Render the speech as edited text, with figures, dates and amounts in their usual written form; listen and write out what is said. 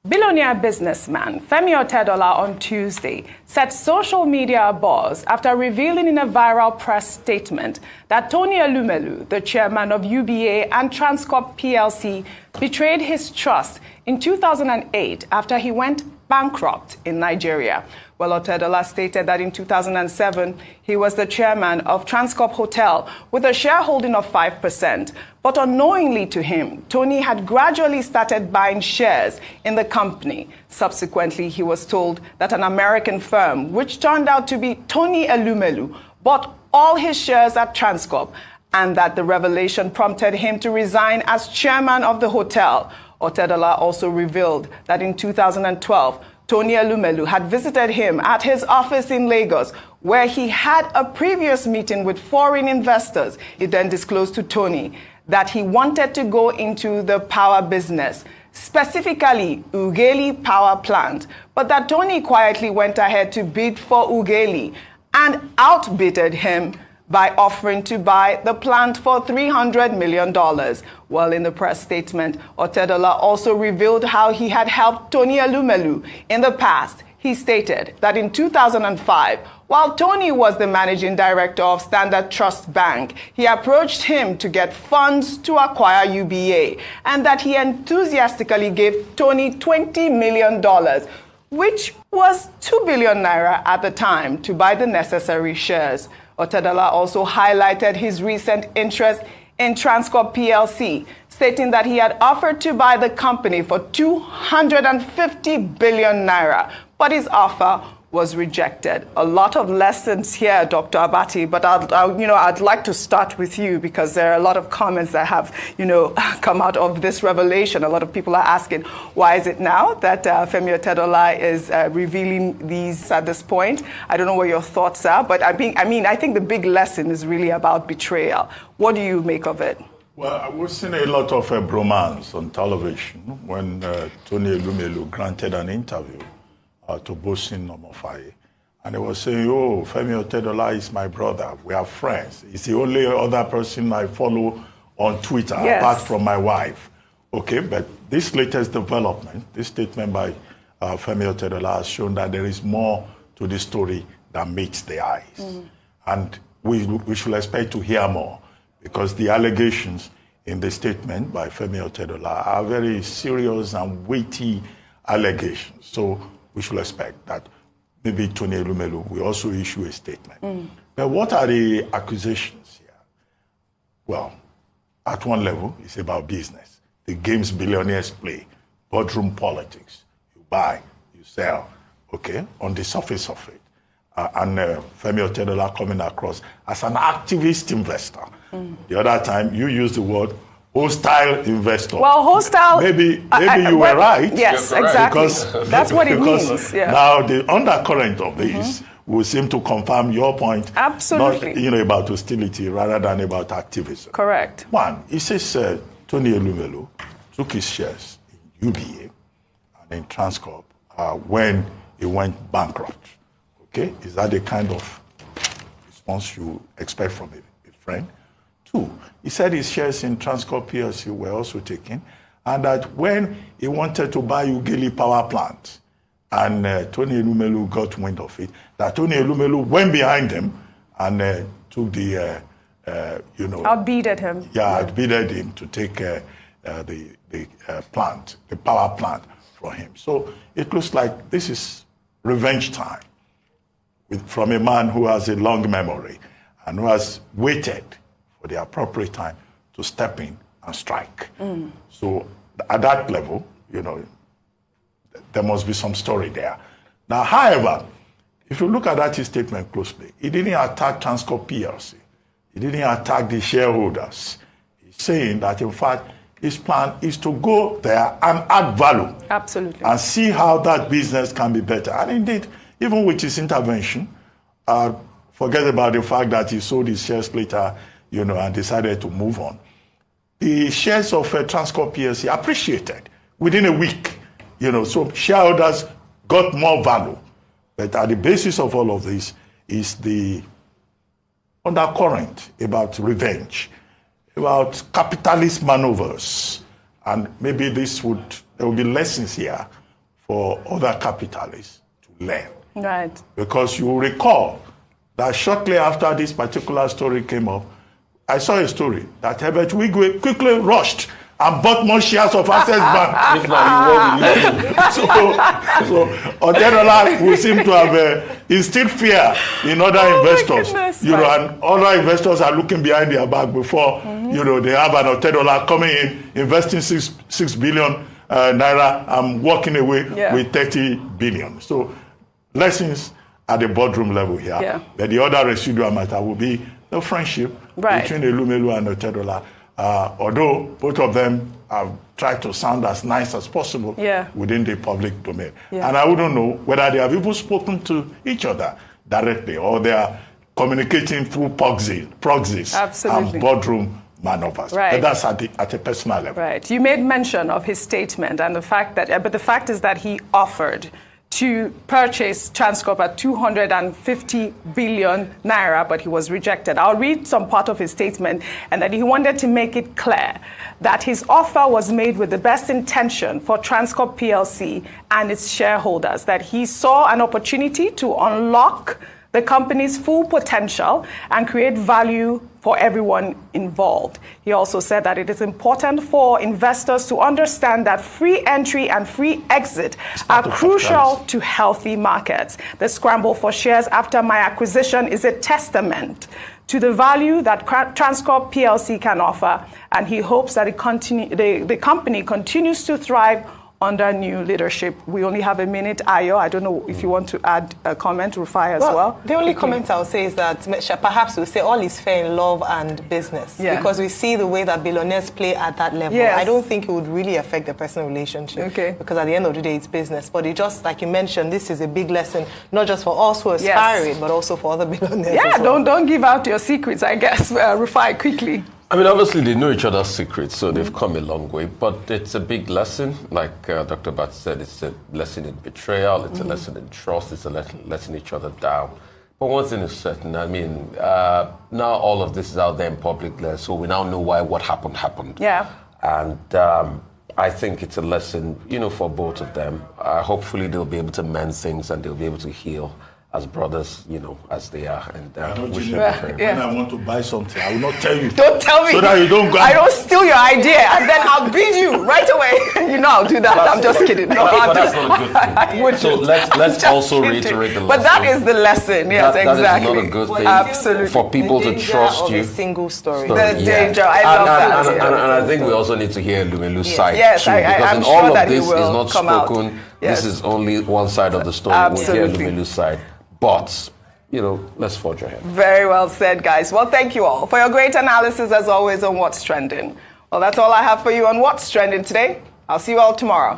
Billionaire businessman Femi Otedola on Tuesday set social media abuzz after revealing in a viral press statement that Tony Elumelu, the chairman of UBA and Transcorp PLC, betrayed his trust in 2008 after he went bankrupt in Nigeria. Well, Otedola stated that in 2007, he was the chairman of Transcorp Hotel with a shareholding of 5%. But unknowingly to him, Tony had gradually started buying shares in the company. Subsequently, he was told that an American firm, which turned out to be Tony Elumelu, bought all his shares at Transcorp, and that the revelation prompted him to resign as chairman of the hotel. Otedola also revealed that in 2012, Tony Elumelu had visited him at his office in Lagos, where he had a previous meeting with foreign investors. He then disclosed to Tony that he wanted to go into the power business, specifically Ughelli power plant, but that Tony quietly went ahead to bid for Ughelli and outbidded him by offering to buy the plant for $300 million. Well, in the press statement, Otedola also revealed how he had helped Tony Elumelu in the past. He stated that in 2005, while Tony was the managing director of Standard Trust Bank, he approached him to get funds to acquire UBA, and that he enthusiastically gave Tony $20 million, which was 2 billion naira at the time, to buy the necessary shares. Otedola also highlighted his recent interest in Transcorp PLC, stating that he had offered to buy the company for 250 billion naira, but his offer was rejected. A lot of lessons here, Dr. Abati, but I'd like to start with you because there are a lot of comments that have, come out of this revelation. A lot of people are asking, why is it now that Femi Otedola is revealing these at this point? I don't know what your thoughts are, but I think the big lesson is really about betrayal. What do you make of it? Well, we've seen a lot of bromance on television when Tony Elumelu granted an interview to Bosin Nomofai. And he was saying, oh, Femi Otedola is my brother. We are friends. He's the only other person I follow on Twitter, apart from my wife. Okay, but this latest development, this statement by Femi Otedola has shown that there is more to the story than meets the eyes. And we should expect to hear more, because the allegations in the statement by Femi Otedola are very serious and weighty allegations. So we should expect that maybe Tony Elumelu will also issue a statement. But what are the accusations here? Well, at one level, it's about business. The games billionaires play, boardroom politics. You buy, you sell, okay, on the surface of it. And Femi Otedola coming across as an activist investor. The other time, you used the word hostile investor. Well, hostile. Maybe you were right. Yes, exactly. Because, that's what it means. Yeah. Now the undercurrent of this will seem to confirm your point. Absolutely. Not about hostility rather than about activism. Correct. One, he says Tony Elumelu took his shares in UBA and in Transcorp when he went bankrupt. Okay, is that the kind of response you expect from a friend? Two, he said his shares in Transcorp PLC were also taken, and that when he wanted to buy Ughelli power plant, and Tony Elumelu got wind of it, that Tony Elumelu went behind him and took the, outbidded him. Yeah, outbidded him to take the plant, the power plant from him. So it looks like this is revenge time from a man who has a long memory and who has waited for the appropriate time to step in and strike. So at that level, there must be some story there. Now, however, if you look at that statement closely, he didn't attack Transcorp PLC. He didn't attack the shareholders. He's saying that, in fact, his plan is to go there and add value. Absolutely. And see how that business can be better. And indeed, even with his intervention, forget about the fact that he sold his shares later, and decided to move on. The shares of Transcorp PLC appreciated within a week, so shareholders got more value. But at the basis of all of this is the undercurrent about revenge, about capitalist maneuvers. And maybe there will be lessons here for other capitalists to learn. Right. Because you recall that shortly after this particular story came up, I saw a story that Herbert Wigwe quickly rushed and bought more shares of Access Bank. So Otedola will seem to have instilled fear in other investors. And other investors are looking behind their back before they have an Otedola coming in, investing 6 billion naira and walking away with 30 billion. So lessons at the boardroom level here. Yeah. But the other residual matter will be the friendship between Elumelu and Otedola. Although both of them have tried to sound as nice as possible within the public domain. And I wouldn't know whether they have even spoken to each other directly or they are communicating through proxies and boardroom maneuvers. But that's at a personal level. Right. You made mention of his statement and the fact that, but the fact is that he offered to purchase Transcorp at 250 billion naira, but he was rejected. I'll read some part of his statement, and that he wanted to make it clear that his offer was made with the best intention for Transcorp PLC and its shareholders, that he saw an opportunity to unlock the company's full potential and create value for everyone involved. He also said that it is important for investors to understand that free entry and free exit are crucial to healthy markets. The scramble for shares after my acquisition is a testament to the value that Transcorp PLC can offer, and he hopes that the company continues to thrive under new leadership. We only have a minute, Ayo. I don't know if you want to add a comment, Rufai, as well. The only comment I'll say is that perhaps we'll say all is fair in love and business. Because we see the way that billionaires play at that level. I don't think it would really affect the personal relationship. Because at the end of the day, it's business. But it just, like you mentioned, this is a big lesson, not just for us who are aspiring, but also for other billionaires as well. Don't give out your secrets, I guess. Rufai, quickly. I mean, obviously, they know each other's secrets, so they've come a long way. But it's a big lesson. Like Dr. Bat said, it's a lesson in betrayal, it's a lesson in trust, it's a lesson each other down. But one thing is certain, I mean, now all of this is out there in public, so we now know why what happened. Yeah. And I think it's a lesson, for both of them. Hopefully, they'll be able to mend things and they'll be able to heal as brothers, as they are. And when I want to buy something, I will not tell you. Don't tell me. So that you don't go. I don't steal your idea, and then I'll bid you right away. I'll do that. I'm just kidding. No, but that's not a good thing. So let's also reiterate the lesson. But that is the lesson. Yes, exactly. That is not a good thing. Absolutely. For people to trust you. A single story. The danger. I love that. And I think we also need to hear Elumelu's side too. Yes, I'm sure all that of this he will is not spoken. This is only one side of the story. Absolutely. We'll hear Elumelu's side. But, let's forge ahead. Very well said, guys. Well, thank you all for your great analysis, as always, on What's Trending. Well, that's all I have for you on What's Trending today. I'll see you all tomorrow.